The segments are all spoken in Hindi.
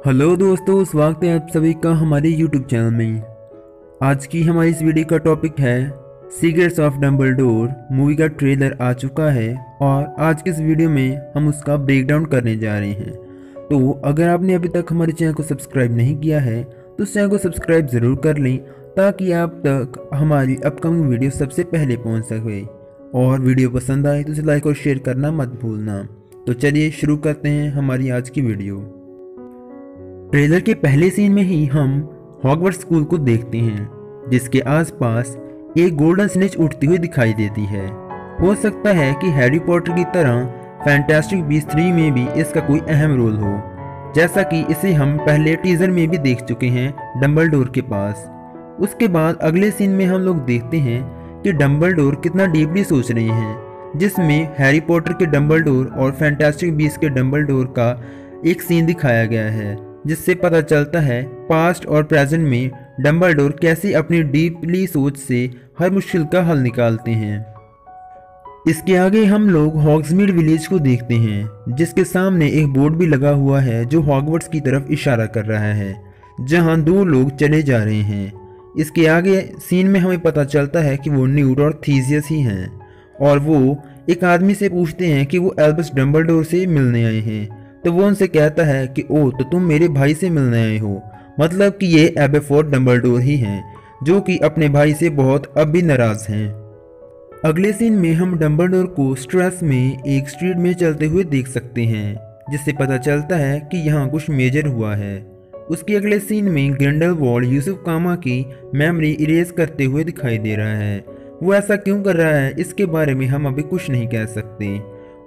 हेलो दोस्तों, स्वागत है आप सभी का हमारे यूट्यूब चैनल में। आज की हमारी इस वीडियो का टॉपिक है सीक्रेट्स ऑफ डम्बलडोर। मूवी का ट्रेलर आ चुका है और आज के इस वीडियो में हम उसका ब्रेकडाउन करने जा रहे हैं। तो अगर आपने अभी तक हमारे चैनल को सब्सक्राइब नहीं किया है तो इस चैनल को सब्सक्राइब ज़रूर कर लें ताकि आप तक हमारी अपकमिंग वीडियो सबसे पहले पहुँच सके। और वीडियो पसंद आए तो इसे लाइक और शेयर करना मत भूलना। तो चलिए शुरू करते हैं हमारी आज की वीडियो। ट्रेलर के पहले सीन में ही हम हॉगवर्ट्स स्कूल को देखते हैं जिसके आसपास एक गोल्डन स्नेच उड़ती हुई दिखाई देती है। हो सकता है कि हैरी पॉटर की तरह फैंटास्टिक बीस्ट 3 में भी इसका कोई अहम रोल हो, जैसा कि इसे हम पहले टीजर में भी देख चुके हैं डम्बलडोर के पास। उसके बाद अगले सीन में हम लोग देखते हैं कि डम्बलडोर कितना डीपली सोच रहे हैं, जिसमें हैरी पॉटर के डम्बलडोर और फैंटास्टिक बीस्ट के डम्बलडोर का एक सीन दिखाया गया है, जिससे पता चलता है पास्ट और प्रेजेंट में डम्बलडोर कैसे अपनी डीपली सोच से हर मुश्किल का हल निकालते हैं। इसके आगे हम लोग हॉग्समीड विलेज को देखते हैं जिसके सामने एक बोर्ड भी लगा हुआ है जो हॉगवर्ट्स की तरफ इशारा कर रहा है, जहां दो लोग चले जा रहे हैं। इसके आगे सीन में हमें पता चलता है कि वो न्यूट और थीसियस ही हैं और वो एक आदमी से पूछते हैं कि वो एल्बस डम्बलडोर से मिलने आए हैं। तो वो उनसे कहता है कि ओ तो तुम मेरे भाई से मिलने आए हो, मतलब कि ये एबेफोर्ड डम्बलडोर ही हैं जो कि अपने भाई से बहुत अब भी नाराज हैं। अगले सीन में हम डम्बलडोर को स्ट्रेस में एक स्ट्रीट में चलते हुए देख सकते हैं, जिससे पता चलता है कि यहाँ कुछ मेजर हुआ है। उसके अगले सीन में ग्रिंडेलवाल्ड यूसुफ कामा की मेमोरी इरेज करते हुए दिखाई दे रहा है। वो ऐसा क्यों कर रहा है इसके बारे में हम अभी कुछ नहीं कह सकते।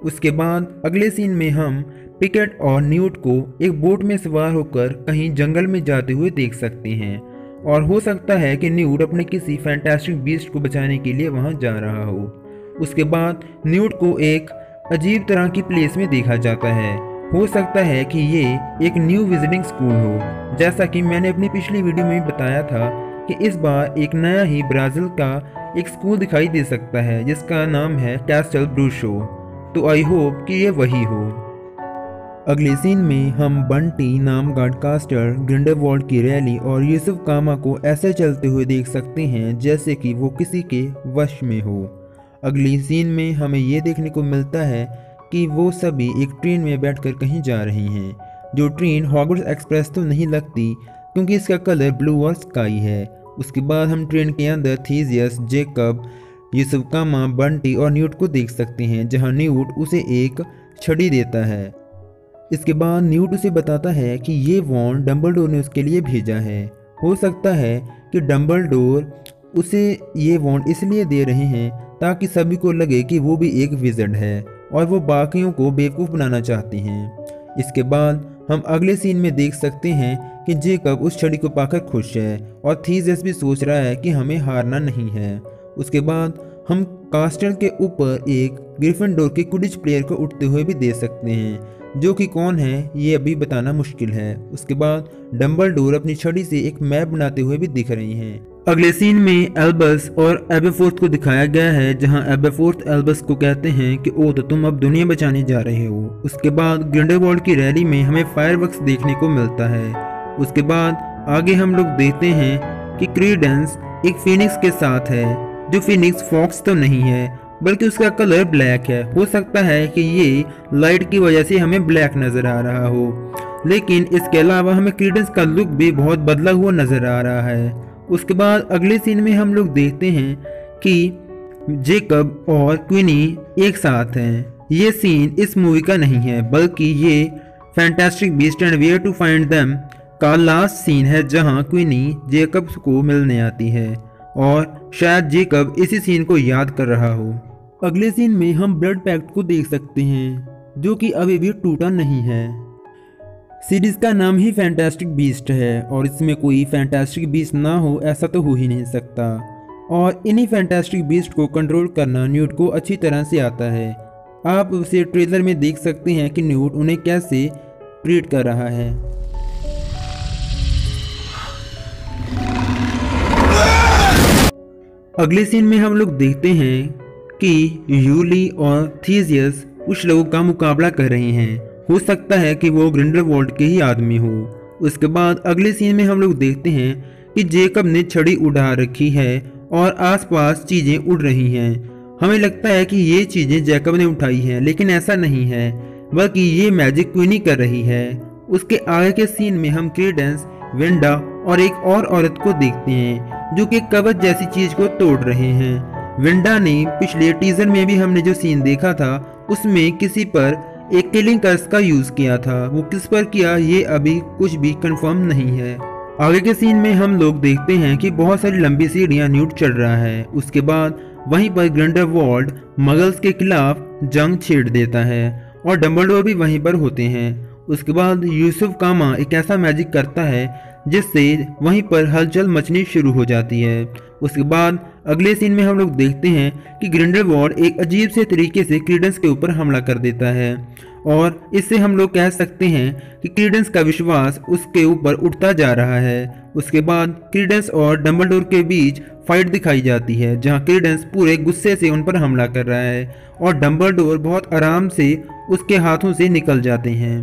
उसके बाद अगले सीन में हम पिकेट और न्यूट को एक बोट में सवार होकर कहीं जंगल में जाते हुए देख सकते हैं और हो सकता है कि न्यूट अपने किसी फैंटास्टिक बीस्ट को बचाने के लिए वहां जा रहा हो। उसके बाद न्यूट को एक अजीब तरह की प्लेस में देखा जाता है। हो सकता है कि ये एक न्यू विजिटिंग स्कूल हो, जैसा कि मैंने अपनी पिछली वीडियो में बताया था कि इस बार एक नया ही ब्राज़ील का एक स्कूल दिखाई दे सकता है जिसका नाम है कैस्टल ब्रूशो। तो आई होप कि ये वही हो। अगले सीन में हम बंटी, नामगार्ड कास्टर, ग्रिंडेलवाल्ड की रैली और यूसुफ कामा को ऐसे चलते हुए देख सकते हैं जैसे कि वो किसी के वश में हो। अगली सीन में हमें ये देखने को मिलता है कि वो सभी एक ट्रेन में बैठकर कहीं जा रही हैं, जो ट्रेन हॉगवर्ट्स एक्सप्रेस तो नहीं लगती क्योंकि इसका कलर ब्लू और स्काई है। उसके बाद हम ट्रेन के अंदर थीसियस, जेकब, यूसुफ कामा, बंटी और न्यूट को देख सकते हैं, जहाँ न्यूट उसे एक छड़ी देता है। इसके बाद न्यूट उसे बताता है कि ये वॉन्ड डम्बलडोर ने उसके लिए भेजा है। हो सकता है कि डम्बलडोर उसे ये वॉन्ड इसलिए दे रहे हैं ताकि सभी को लगे कि वो भी एक विज़र्ड है और वो बाकियों को बेवकूफ़ बनाना चाहते हैं। इसके बाद हम अगले सीन में देख सकते हैं कि जेकब उस छड़ी को पाकर खुश है और थीसियस भी सोच रहा है कि हमें हारना नहीं है। उसके बाद हम कास्टल के ऊपर एक ग्रिफिंडोर के क्विडिच प्लेयर को उठते हुए भी देख सकते हैं, जो कि कौन है ये अभी बताना मुश्किल है। उसके बाद डम्बलडोर अपनी छड़ी से एक मैप बनाते हुए भी दिख रही हैं। अगले सीन में एल्बस और एबेफोर्थ को दिखाया गया है, जहां एबेफोर्थ एल्बस को कहते हैं कि ओ तो तुम अब दुनिया बचाने जा रहे हो। उसके बाद ग्रिंडेलवाल्ड की रैली में हमें फायरवर्क्स देखने को मिलता है। उसके बाद आगे हम लोग देखते हैं कि क्रीडेंस एक फिनिक्स के साथ है, जो फिनिक्स फॉक्स तो नहीं है बल्कि उसका कलर ब्लैक है। हो सकता है कि ये लाइट की वजह से हमें ब्लैक नज़र आ रहा हो, लेकिन इसके अलावा हमें क्रीडेंस का लुक भी बहुत बदला हुआ नज़र आ रहा है। उसके बाद अगले सीन में हम लोग देखते हैं कि जेकब और क्विनी एक साथ हैं। ये सीन इस मूवी का नहीं है बल्कि ये fantastic beast and where to find them का लास्ट सीन है, जहाँ क्विनी जेकब को मिलने आती है और शायद जेकब इसी सीन को याद कर रहा हो। अगले सीन में हम ब्लड पैक्ट को देख सकते हैं जो कि अभी भी टूटा नहीं है। सीरीज का नाम ही फैंटास्टिक बीस्ट है और इसमें कोई फैंटास्टिक बीस्ट ना हो ऐसा तो हो ही नहीं सकता। और इन्हीं फैंटास्टिक बीस्ट को कंट्रोल करना न्यूट को अच्छी तरह से आता है। आप उसे ट्रेलर में देख सकते हैं कि न्यूट उन्हें कैसे ट्रीट कर रहा है। अगले सीन में हम लोग देखते हैं कि यूली और थीसियस कुछ लोगों का मुकाबला कर रहे हैं। हो सकता है कि वो ग्रिंडेलवाल्ड के ही आदमी हो। उसके बाद अगले सीन में हम लोग देखते हैं कि जेकब ने छड़ी उड़ा रखी है और आसपास चीज़ें उड़ रही हैं। हमें लगता है कि ये चीज़ें जेकब ने उठाई हैं, लेकिन ऐसा नहीं है, बल्कि ये मैजिक क्वीन ही कर रही है। उसके आगे के सीन में हम क्रेडेंस, वेंडा और एक और औरत को देखते हैं जो कि कवच जैसी चीज को तोड़ रहे हैं। वेंडा ने पिछले टीजर में भी हमने जो सीन देखा था उसमें किसी पर एक किलिंग कर्स का यूज किया था। वो किस पर किया ये अभी कुछ भी कंफर्म नहीं है। आगे के सीन में हम लोग देखते हैं कि बहुत सारी लंबी सीढ़ियां न्यूट चढ़ रहा है। उसके बाद वहीं पर ग्रिंडेलवाल्ड मगल्स के खिलाफ जंग छेड़ देता है और डंबलडोर भी वहीं पर होते हैं। उसके बाद यूसुफ कामा एक ऐसा मैजिक करता है जिससे वहीं पर हलचल मचनी शुरू हो जाती है। उसके बाद अगले सीन में हम लोग देखते हैं कि ग्रिंडेलवाल्ड एक अजीब से तरीके से क्रीडेंस के ऊपर हमला कर देता है और इससे हम लोग कह सकते हैं कि क्रीडेंस का विश्वास उसके ऊपर उठता जा रहा है। उसके बाद क्रीडेंस और डंबलडोर के बीच फाइट दिखाई जाती है जहां क्रीडेंस पूरे गुस्से से उन पर हमला कर रहा है और डंबलडोर बहुत आराम से उसके हाथों से निकल जाते हैं।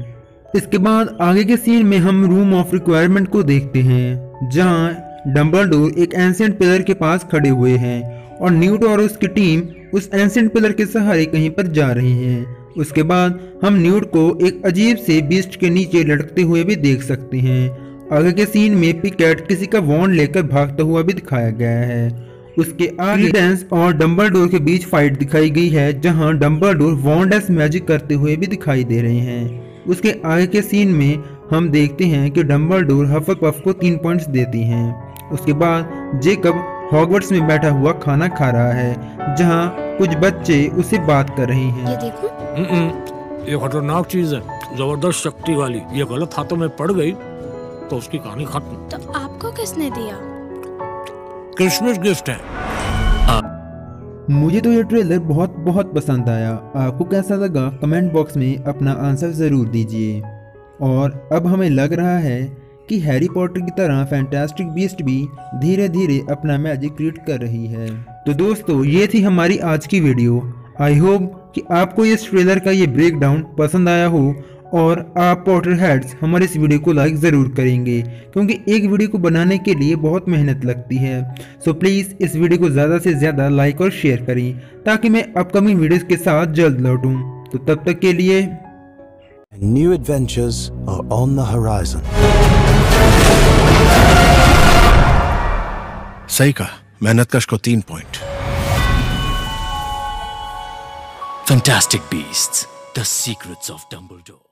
इसके बाद आगे के सीन में हम रूम ऑफ रिक्वायरमेंट को देखते हैं जहां डंबलडोर एक एंशिएंट पिलर के पास खड़े हुए हैं और न्यूट और उसकी टीम उस एंशिएंट पिलर के सहारे कहीं पर जा रही हैं। उसके बाद हम न्यूट को एक अजीब से बीस्ट के नीचे लटकते हुए भी देख सकते हैं। आगे के सीन में पिकेट किसी का वॉन्ड लेकर भागता हुआ भी दिखाया गया है। उसके आगे क्रीडेंस और डंबलडोर के बीच फाइट दिखाई गई है जहां डंबलडोर वॉन्डस मैजिक करते हुए भी दिखाई दे रहे हैं। उसके आगे के सीन में हम देखते हैं कि डंबलडोर हफलपफ को 3 पॉइंट्स देती हैं। उसके बाद जेकब हॉगवर्ट्स में बैठा हुआ खाना खा रहा है जहां कुछ बच्चे उससे बात कर रहे हैं। ये देखो। ये खतरनाक चीज है, जबरदस्त शक्ति वाली। ये गलत हाथों में पड़ गई तो उसकी कहानी खत्म। तो आपको किसने दिया? क्रिसमस गिफ्ट है। मुझे तो ये ट्रेलर बहुत पसंद आया। आपको कैसा लगा कमेंट बॉक्स में अपना आंसर ज़रूर दीजिए। और अब हमें लग रहा है कि हैरी पॉटर की तरह फैंटास्टिक बीस्ट भी धीरे धीरे अपना मैजिक क्रिएट कर रही है। तो दोस्तों ये थी हमारी आज की वीडियो। आई होप कि आपको इस ट्रेलर का ये ब्रेकडाउन पसंद आया हो और आप पॉटर हेड्स हमारे इस वीडियो को लाइक ज़रूर करेंगे क्योंकि एक वीडियो को बनाने के लिए बहुत मेहनत लगती है। सो प्लीज़ इस वीडियो को ज़्यादा से ज़्यादा लाइक और शेयर करें ताकि मैं अपकमिंग वीडियोस के साथ जल्द लौटूं। तो तब तक के लिए New adventures are on the horizon. सही कहा, मेहनत कश को 3 point. Fantastic Beasts: The Secrets of Dumbledore.